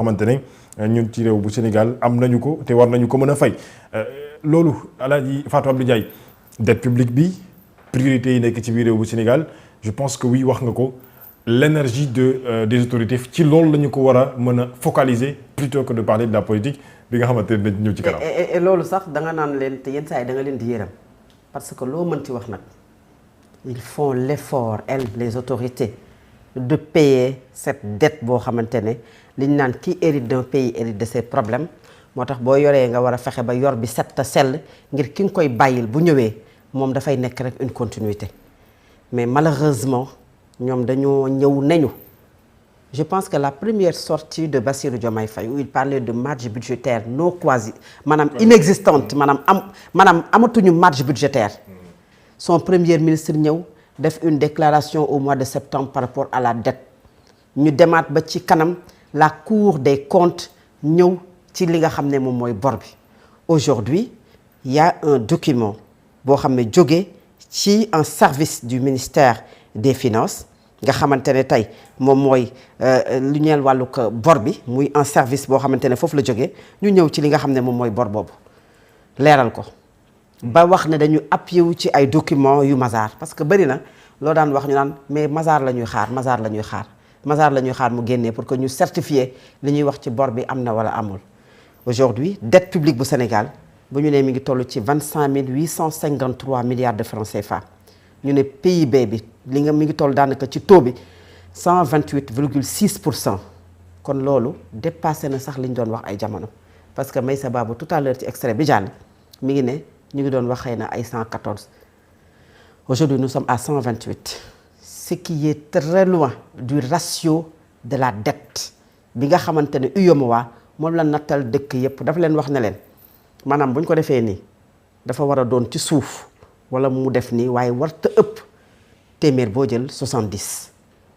xamante ne ñun ci réew bu Sénégal am nañu ko te war nañu ko mën a fay loolu Alaaji Fatou Abdou Ndiaye dette publique bi priorité yi nekk ci biir réew bu Sénégal je pense que oui wax nga ko l'énergie des autorités ci loolu la ñu ko war a mën a focaliser plutôt que de parler de la politique bi nga xamante ne dañ ñëw ci kanam. et loolu sax da nga naan leen te yenn saa yi da nga leen di yërëm parce que loo mën ci wax nag ils font l'effort elles les autorités de payer cette dette boo xamante ne li ñu naan qui hérite d'un pays hérite de ses problèmes moo tax boo yoree nga war a fexe ba yor bi set te sell ngir ki nga koy bàyyil bu ñëwee moom dafay nekk rek une continuité mais malheureusement ñoom dañoo ñëw nañu. Je pense que la première sortie de Bassirou Diomaye Faye où il parlait de marge budgétaire non quasi maanaam inexistante maanaam amatuñu marge budgétaire son premier ministre ñëw def une déclaration au mois de septembre par rapport à la dette ñu demaat ba ci kanam la Cour des comptes ñëw ci li nga xam ne moom mooy bor bi aujourd'hui il y a un document boo xam ne jóge ci un service du ministère des Finances nga xamante ne tey moom mooy lu ñeel wàllu bor bi muy un service boo xamante ne foofu la jógee ñu ñëw ci li nga xam ne moom mooy bor boobu leeral ko ba wax ne dañu appuyé wu ci ay documents yu Mazars parce que bëri na loo daan wax ñu naan mais Mazars la ñuy xaar Mazars la ñuy xaar Mazars la ñuy xaar mu génnee pour que ñu certifier li ñuy wax ci bor bi am na wala amul. Aujourd'hui dette publique bu Sénégal bu ñu nee mi ngi toll ci 25 853 milliards de francs CFA ñu ne PIB bi li nga mi ngi toll daanaka ci taux bi 128,6%. kon loolu dépassé na sax li ñu doon wax ay jamono parce que Meissa Babou tout à l'heure ci extrait bi jàll mi ngi ne ñu ngi doon wax xëy na ay 114 aujourd'hui nous sommes à 128 ce qui est très loin du ratio de la dette bi nga xamante ne UEMOA moom la nattal dëkk yépp dafa leen wax ne leen maanaam bu ñu ko defee nii dafa war a doon ci suuf wala mu def nii waaye warta ëpp téeméer boo jël 70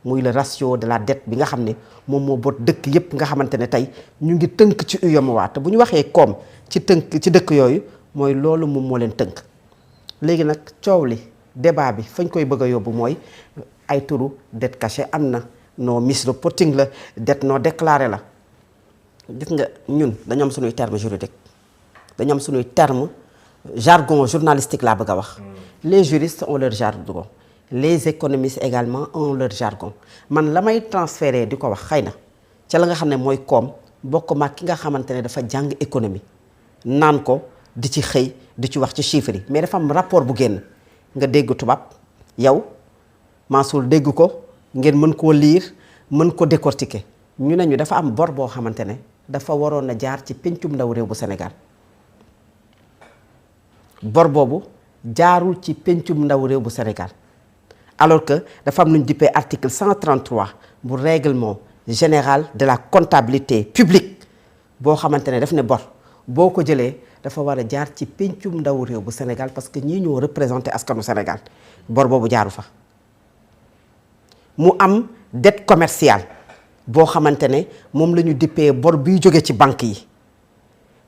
muy le ratio de la dette bi nga xam ne moom moo boot dëkk yépp nga xamante ne tey ñu ngi tënk ci UEMOA te bu ñu waxee koom ci tënk ci dëkk yooyu mooy loolu moom moo leen tënk léegi nag coow li débat bi fañ koy bëgg a yóbbu mooy ay turu dette cachée am na non misreporting la dette non déclarée la gis nga ñun dañu am suñuy terme juridique dañu am suñuy terme jargon journalistique laa bëgg a wax les juristes ont leur jargon les économistes également ont leur jargon man la may transféré di ko wax xëy na ca la nga xam ne mooy koom bokk ma ki nga xamante ne dafa jàng économie naan ko di ci xëy di ci wax ci chiffres yi mais dafa am rapport bu génn nga dégg tubaab yow Mansour dégg ko ngeen mën koo lire mën ko décortiquer ñu ne ñu dafa am bor boo xamante ne dafa waroon a jaar ci pencum ndaw réew bu Sénégal bor boobu jaarul ci pencum ndaw réew bu Sénégal alors que dafa am lu ñu dippee article 133 bu règlement général de la comptabilité publique boo xamante ne daf ne bor boo ko jëlee dafa war a jaar ci pencum ndaw réew bu Sénégal parce que ñii ñoo représenté askanu Sénégal bor boobu jaaru fa mu am dette commerciale boo xamante ne moom la ñu dippee bor biy jóge ci banque yi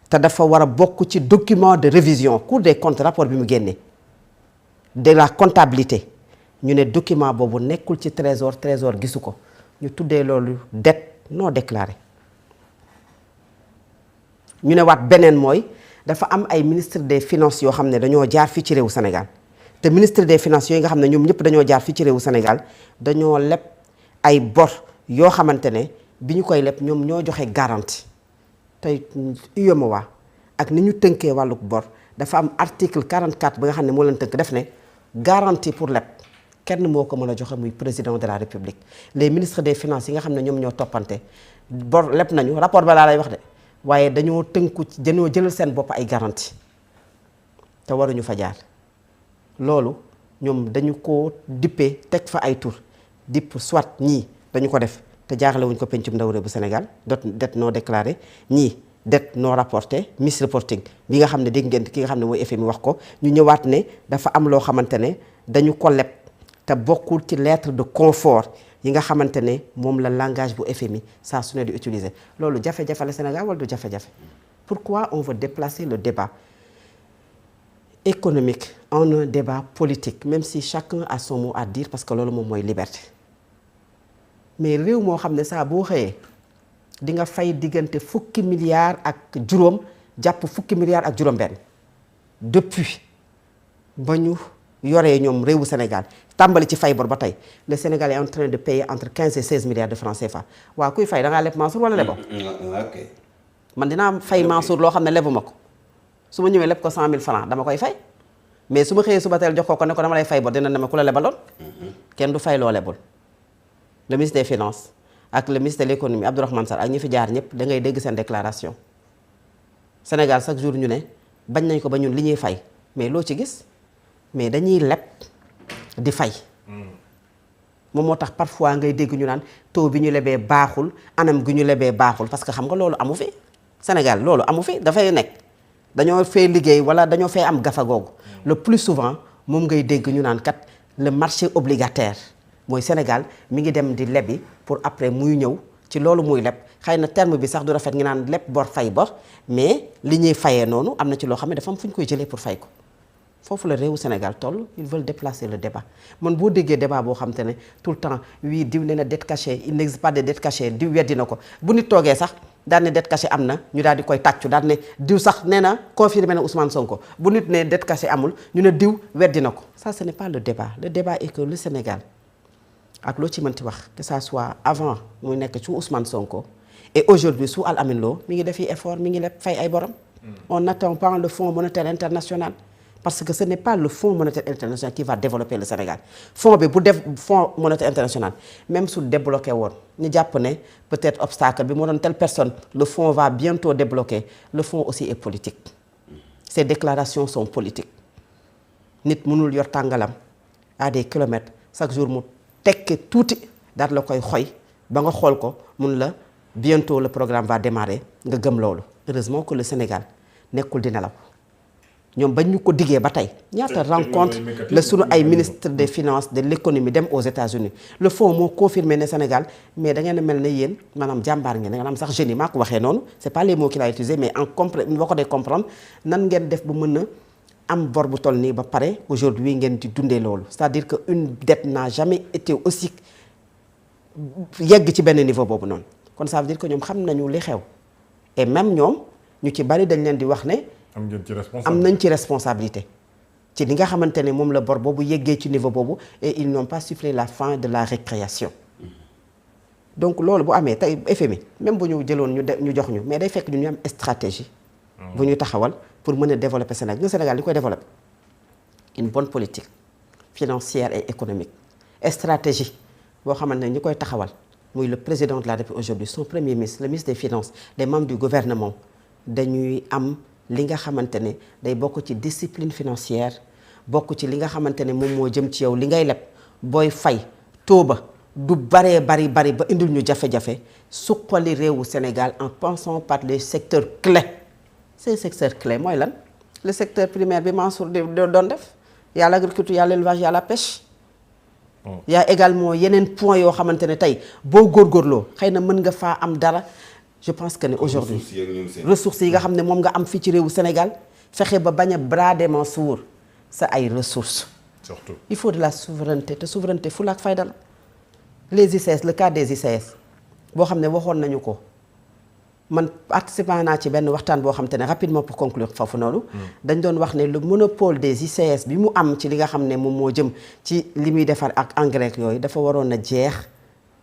te dafa war a bokk ci document de révision Cour des comptes rapport bi mu génnee de la comptabilité ñu ne document boobu nekkul ci trésor gisu ko ñu tuddee loolu dette non déclarée ñu ne waat beneen mooy dafa am ay ministre des finances yoo xam ne dañoo jaar fii ci réewu Sénégal te ministre des finances yooyu nga xam ne ñoom ñëpp dañoo jaar fii ci réewu Sénégal dañoo leb ay bor yoo xamante ne bi ñu koy leb ñoom ñoo joxe garantie tey UEMOA ak ni ñu tënkee wàlluk bor dafa am article 44 ba nga xam ne moo leen tënk def ne garantie pour leb kenn moo ko mën a joxe muy président de la République les ministres des finances yi nga xam ne ñoom ñoo toppante bor leb nañu rapport ba laa lay wax de waaye dañoo tënku ci dañoo jëlal seen bopp ay garantie te waruñu fa jaar loolu ñoom dañu ko dippee teg fa ay tur dipp soit ñii dañu ko def te jaarale wuñ ko pencum ndaw réew bu Sénégal dette non déclarée ñii dette non rapportée misreporting bi nga xam ne dégg ngeen ki nga xam ne mooy FMI wax ko ñu ñëwaat ne dafa am loo xamante ne dañu ko leb te bokkul ci lettre de confort yi nga xamante ne moom la langage bu FMI saa su ne di utiliser loolu jafe-jafe la Sénégal wala du jafe-jafe pourquoi on veut déplacer le débat économique en un débat politique même si chacun a son mot à dire parce que loolu moom mooy liberté mais réew moo xam ne saa boo xëyee di nga fay diggante fukki milliards ak juróom jàpp fukki milliards ak juróom benn depuis ba ñu yoree ñoom réewu Sénégal tàmbali ci fay bor ba tey le Sénégal est en train de payer entre 15 et 16 milliards de francs CFA waaw kuy fay da ngaa leb Mansour wala leboo ok man dinaa fay Mansour loo xam ne lebu ma ko su ma ñëwee leb ko 100 000 francs dama koy fay mais su ma xëyee suba teel jox ko ne ko dama lay fay bor dina ne ma ku la lebaloon kenn du fay loo lebul le ministre des finances ak le ministre de l'économie Abdourahmane Sarr ak ñi fi jaar ñëpp da ngay dégg seen déclaration Sénégal chaque jour ñu ne bañ nañ ko ba ñun li ñuy fay mais loo ci gis mais dañuy leb di fay moom moo tax parfois ngay dégg ñu naan taux bi ñu lebee baaxul anam gi ñu lebee baaxul parce que xam nga loolu amu fi Sénégal loolu amu fi dafay nekk dañoo fee liggéey wala dañoo fee am gafa googu le plus souvent moom ngay dégg ñu naan kat le marché obligataire mooy Sénégal mi ngi dem di lebi pour après muy ñëw ci loolu muy leb xëy na terme bi sax du rafet ngi naan leb bor fay bor mais li ñuy fayee noonu am na ci loo xam ne dafa am fu ñu koy jëlee pour fay ko foofu la réewu Sénégal toll ils veulent déplacer le débat man boo déggee débat boo xam te ne tout le temps oui diw nee na dette cachée il n'existe pas de dette cachée diw weddi na ko bu nit toogee sax daan ne dette cachée am na ñu daal di koy tàccu daan ne diw sax nee na confirmé na Ousmane Sonko bu nit ne dette cachée amul ñu ne diw weddi na ko ça ce n'est pas le débat est que le Sénégal ak loo ci mënti wax que ça soit avant muy nekk ci Ousmane Sonko et aujourd'hui sous Al Amin Lo mi ngi defi effort mi ngi leb fay ay borom on n'attend pas le Fonds monétaire international parce que ce n'est pas le Fonds monétaire international qui va développer le Sénégal fonds bi bu def Fonds monétaire international même su débloqué woon ñu jàpp ne peut-être obstacle bi moo doon telle personne le fonds va bientôt débloquer le fonds aussi est politique ces déclarations sont politiques nit mënul yor tàngalam à des kilomètres chaque jour mu tekke tuuti daal la koy xoy ba nga xool ko mun la bientôt le programme va démarrer nga gëm loolu heureusement que le Sénégal nekkul di nelaw ñoom bañ ñu ko diggee ba tey ñaata rencontre la sunu ay ministre des finances de l'économie dem aux États-Unis le fonds moo confirmé ne Sénégal mais da ngeen a mel ne yéen maanaam jàmbaar ngeen da ngeen am sax jeunes yi maa ko waxee noonu c'est pas les mots qu'il a utilisé mais en boo ko dee comprendre nan ngeen def ba mën a am bor bu toll nii ba pare aujourd'hui ngeen di dundee loolu c'est-à-dire que une dette n'a jamais été aussi yegg ci benn niveau boobu noonu kon ça veut dire que ñoom xam nañu li xew et même ñoom ñu ci bari dañ leen di wax ne am nañ ci responsabilité ci li nga xamante ne moom la bor boobu yeggee ci niveau boobu et ils n'ont pas sifflé la fin de la récréation donc loolu bu amee tey FMI même bu ñu jëloon ñu jox ñu mais day fekk ñu am stratégie bu ñu taxawal pour mën a développer Sénégal ñu Sénégal li koy développer une bonne politique financière et économique stratégie boo xamante ne ñi koy taxawal muy le président de la République aujourd'hui son premier ministre le ministre des finances les membres du gouvernement dañuy am li nga xamante ne day bokk ci discipline financière bokk ci li nga xamante ne moom moo jëm ci yow li ngay leb booy fay taux ba du bari ba indil ñu jafe-jafe suqali réewu Sénégal en passant par les secteurs clés ces secteurs clés mooy lan le secteur primaire bi Mansour doon def y a l'agriculture y a l'élevage y a la pêche y a également yeneen point yoo xamante ne tey boo góorgóorloo xëy na mën nga faa am dara je pense que ne aujourd'hui ressources yi nga xam ne moom nga am fii ci réewu Sénégal fexe ba bañ a brader Mansour sa ay ressources surtout il faut de la souveraineté te souveraineté fulla ak fayda la les ICS le cas des ICS boo xam ne waxoon nañu ko man participant naa ci benn waxtaan boo xam te ne rapidement pour conclure foofu noonu dañ doon wax ne le monopole des ICS bi mu am ci li nga xam ne moom moo jëm ci li muy defar ak engrais yooyu dafa waroon a jeex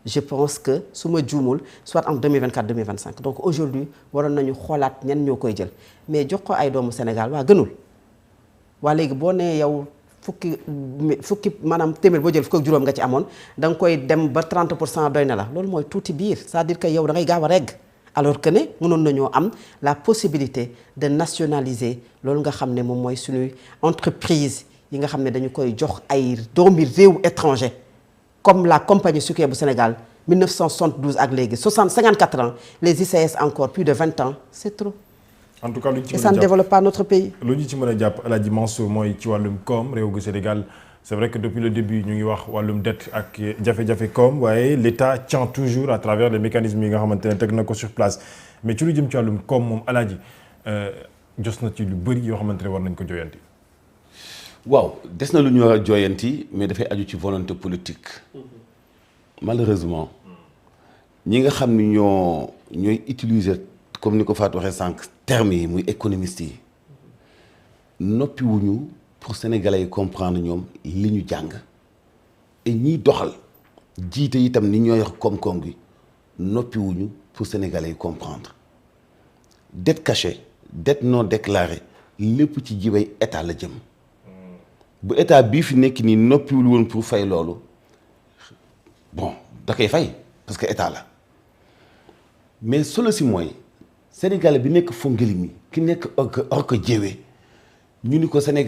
je pense que su ma juumul soit en 2024 2025 donc aujourd'hui waroon nañu xoolaat ñan ñoo koy jël mais jox ko ay doomu Sénégal waa gënul waa léegi boo nee yow fukki maanaam téeméer boo jël fukk ak juróom nga ci amoon da nga koy dem ba 30% doy na la loolu mooy tuuti biir c'est-à-dire que yow da ngay gaaw a regg alors que ne mënoon nañoo am la possibilité de nationaliser loolu nga xam ne moom mooy suñuy entreprise yi nga xam ne dañu koy jox ay doomi réew étranger comme la compagnie sucrière bu Sénégal 1972 ak léegi 54 ans les ICS encore plus de 20 ans c'est trop. en tout cas lu ñu ci mën a et ça ne développe pas notre pays. lu ñu ci mën a jàpp El Hadji Mansour mooy ci wàllum koom réew gu Sénégal c'est vrai que depuis le début ñu ngi wax wàllum dette ak jafe-jafe koom waaye l'État tient toujours à travers les mécanismes yi nga xamante ne teg na ko sur place mais ci lu jëm ci wàllum koom moom El Hadji jos na ci lu bëri yoo xamante ne war nañ ko jooyanti. waaw des na lu ñu war a jooyanti mais dafay aju ci volonté politique malheureusement ñi nga xam ni ñoo ñooy utiliser comme ni ko Fatou waxee sànq termes yi muy économistes yi noppi wuñu pour sénégalais yi comprendre ñoom li ñu jàng et ñiy doxal jiite itam ni ñoo yor koom-koom gi noppi wuñu pour sénégalais yi comprendre dette cachée dette non déclarée lépp ci jibay état la jëm bu état bii fi nekk nii noppiwul woon pour fay loolu bon da koy fay parce que état la mais solo si mooy sénégalais bi nekk Fongolimbi ki nekk or ko jéwee ñu ni ko Sénégal